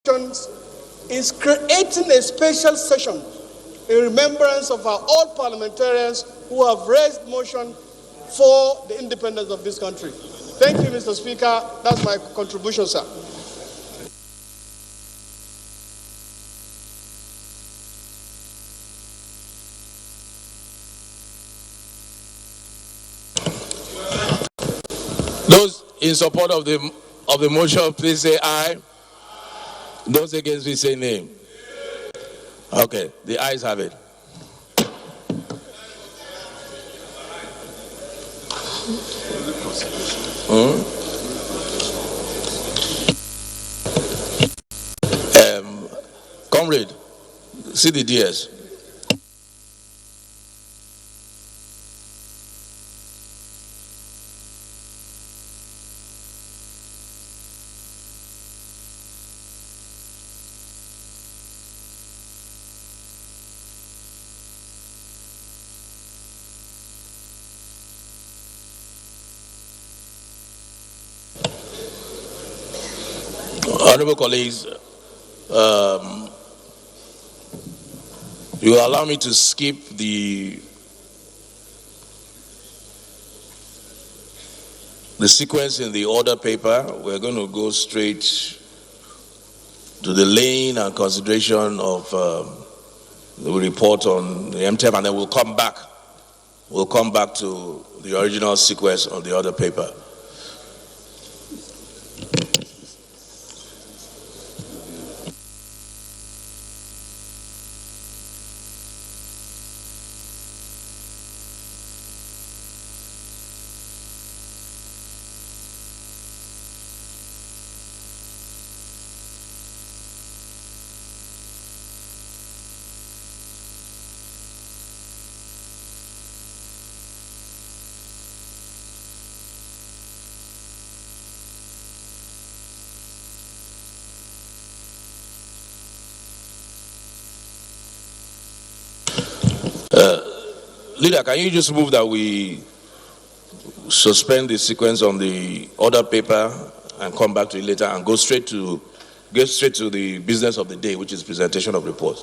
is creating a special session in remembrance of our all parliamentarians who have raised motion for the independence of this country. Thank you, Mr. Speaker. That's my contribution, sir. Those in support of the motion, please say aye. Those against, please say nay. Okay, the ayes have it. Comrade, see the DS. Honorable colleagues, you will allow me to skip the sequence in the order paper. We're going to go straight to the laying and consideration of the report on the MTEP, and then we'll come back. We'll come back to the original sequence on the order paper. Leader, can you just move that we suspend the sequence on the order paper and come back to it later and go straight to the business of the day, which is presentation of reports.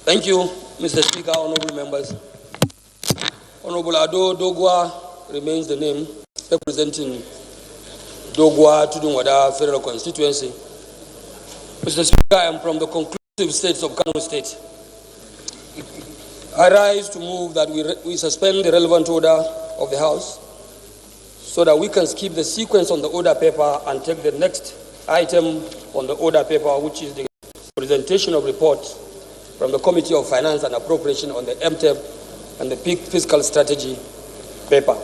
Thank you, Mr. Speaker, honorable members. Honorable Ado Dogwa remains the name representing Dogwa Tudunwada Federal Constituency. Mr. Speaker, I am from the conclusive states of Kano State. I rise to move that we suspend the relevant order of the House so that we can skip the sequence on the order paper and take the next item on the order paper, which is the presentation of reports from the Committee of Finance and Appropriation on the MTEP and the fiscal strategy paper.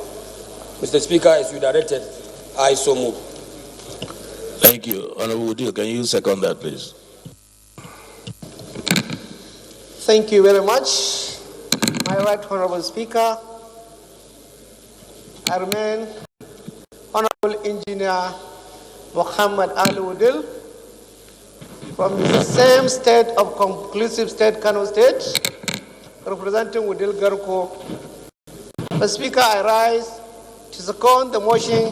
Mr. Speaker, as you directed, I so move. Thank you. Honorable Udil, can you second that, please? Thank you very much. My right honorable Speaker, I remain Honorable Engineer Muhammad Ali Udil from the same state of conclusive state, Kano State, representing Udil Garko. Mr. Speaker, I rise to second the motion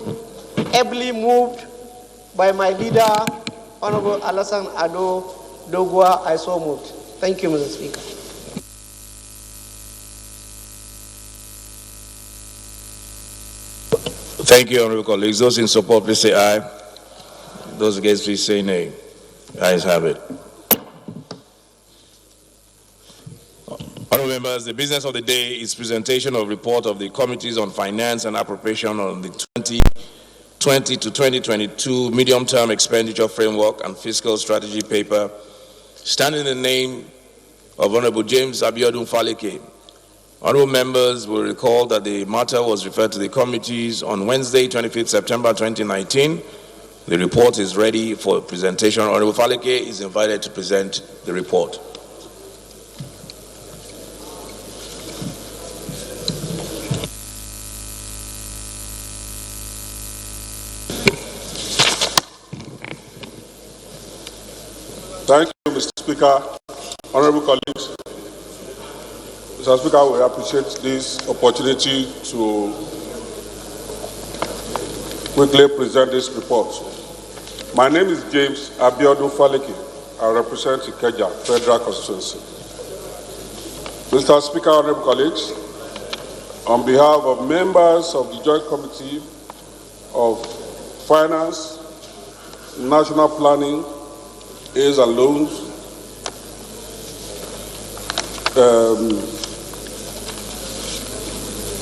ably moved by my leader, Honorable Alassane Ado Dogwa. I so moved. Thank you, Mr. Speaker. Thank you, honorable colleagues. Those in support, please say aye. Those against, please say nay. Ayes have it. Honorable members, the business of the day is presentation of report of the Committees on Finance and Appropriation on the 2020 to 2022 medium-term expenditure framework and fiscal strategy paper, standing in the name of Honorable James Abiodun Faleke. Honorable members will recall that the matter was referred to the committees on Wednesday, 25th September 2019. The report is ready for presentation. Honorable Faleke is invited to present the report. Thank you, Mr. Speaker. Honorable colleagues, Mr. Speaker, we appreciate this opportunity to quickly present this report. My name is James Faleke. I represent Ikeja Federal Constituency. Mr. Speaker, honorable colleagues, on behalf of members of the Joint Committee of Finance, National Planning, Aids and Loans,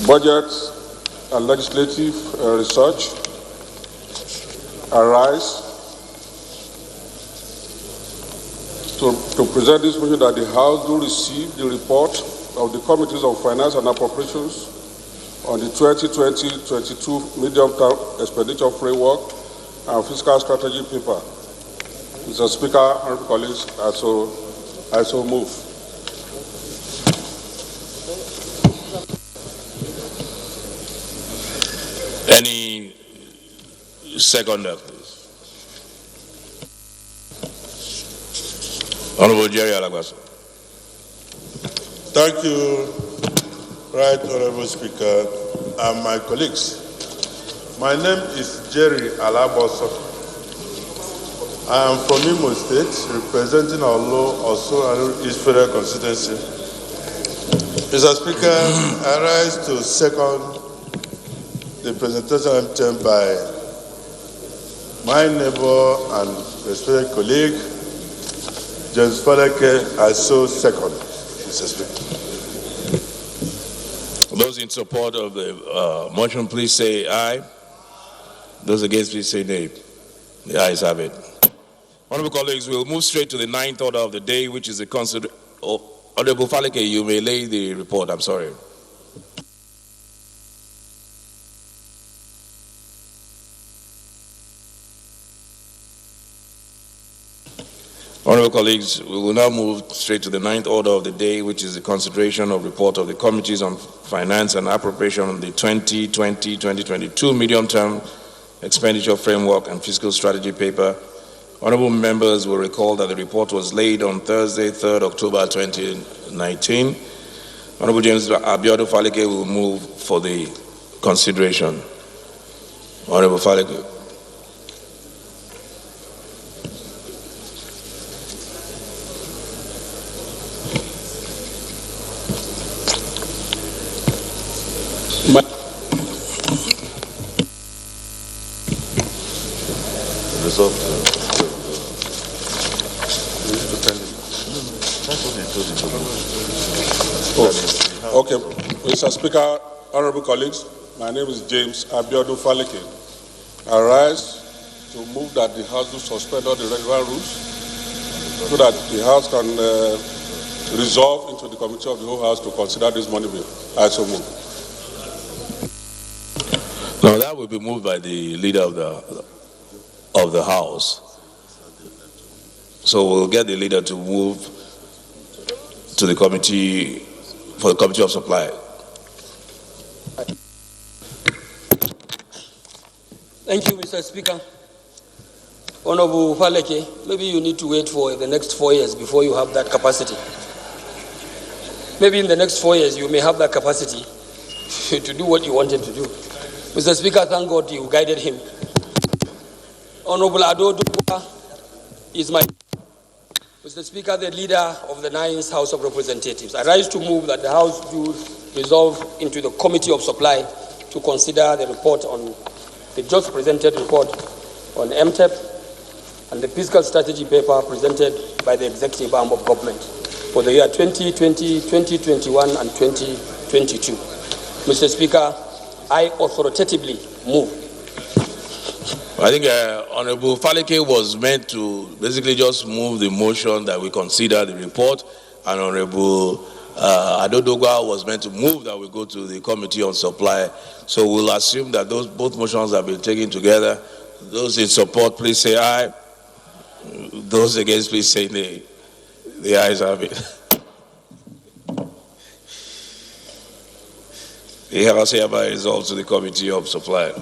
Budget and Legislative Research, arise to present this motion that the House do receive the report of the Committees of Finance and Appropriations on the 2020-22 Medium-Term Expenditure Framework and Fiscal Strategy paper. Mr. Speaker, honorable colleagues, I so move. Any seconder, please? Honorable Jerry Alagwaso. Thank you, Right Honorable Speaker, and my colleagues. My name is Jerry Alagwaso. I am from Imo State, representing also East Federal Constituency. Mr. Speaker, I rise to second the presentation attempted by my neighbor and respected colleague, James Faleke. I so second, Mr. Speaker. Those in support of the motion, please say aye. Those against, please say nay. The ayes have it. Honorable colleagues, we'll move straight to the ninth order of the day, which is the Honorable Faleke, you may lay the report. I'm sorry. Honorable colleagues, we will now move straight to the ninth order of the day, which is the consideration of report of the Committees on Finance and Appropriation on the 2020-2022 Medium-Term Expenditure Framework and Fiscal Strategy paper. Honorable members will recall that the report was laid on Thursday, 3rd October 2019. Honorable James Faleke will move for the consideration. Honorable Faleke. Okay, Mr. Speaker, honorable colleagues, my name is James Faleke. I rise to move that the House do suspend all the relevant rules so that the House can resolve into the Committee of the whole House to consider this money bill. I so move. Now that will be moved by the leader of the House. So we'll get the leader to move to the committee for the Committee of Supply. Thank you, Mr. Speaker. Honorable Faleke, maybe you need to wait for the next 4 years before you have that capacity. Maybe in the next 4 years you may have that capacity to do what you wanted to do. Mr. Speaker, thank God you guided him. Honorable Adodua is my... Mr. Speaker, the leader of the 9th House of Representatives. I rise to move that the House do resolve into the Committee of Supply to consider the report on the just presented report on MTEP and the fiscal strategy paper presented by the executive arm of government for the year 2020, 2021, and 2022. Mr. Speaker, I authoritatively move. I think Honorable Faleke was meant to basically just move the motion that we consider the report, and Honorable Adodogwa was meant to move that we go to the Committee on Supply. So we'll assume that both motions have been taken together. Those in support, please say aye. Those against, please say nay. The ayes have it. The House hereby resolves to the Committee of Supply.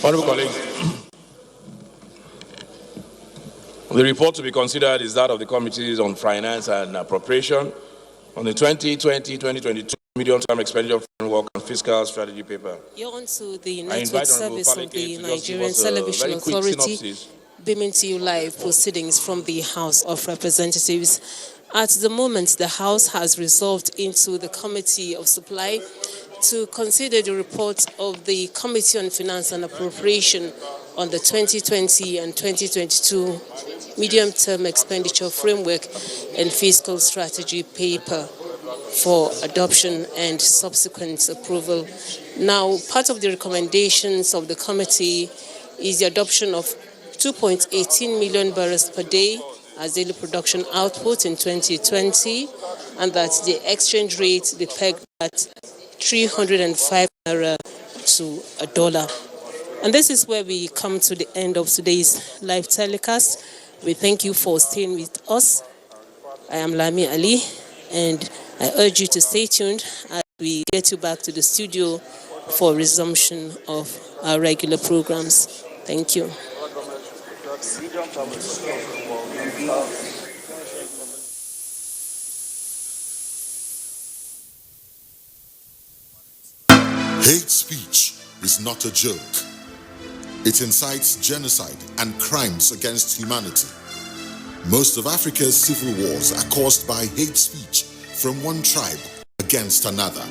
Honorable colleagues, the report to be considered is that of the Committees on Finance and Appropriation on the 2020-2022 Medium-Term Expenditure Framework and Fiscal Strategy Paper. You're on to the network service of the Nigerian Television Authority, synopsis, beaming to you live proceedings from the House of Representatives. At the moment, the House has resolved into the Committee of Supply to consider the report of the Committee on Finance and Appropriation on the 2020 and 2022 Medium-Term Expenditure Framework and Fiscal Strategy Paper for adoption and subsequent approval. Now, part of the recommendations of the committee is the adoption of 2.18 million barrels per day as daily production output in 2020, and that the exchange rate be pegged at 305 naira to a dollar. And this is where we come to the end of today's live telecast. We thank you for staying with us. I am Lami Ali, and I urge you to stay tuned as we get you back to the studio for resumption of our regular programs. Thank you. Hate speech is not a joke. It incites genocide and crimes against humanity. Most of Africa's civil wars are caused by hate speech from one tribe against another.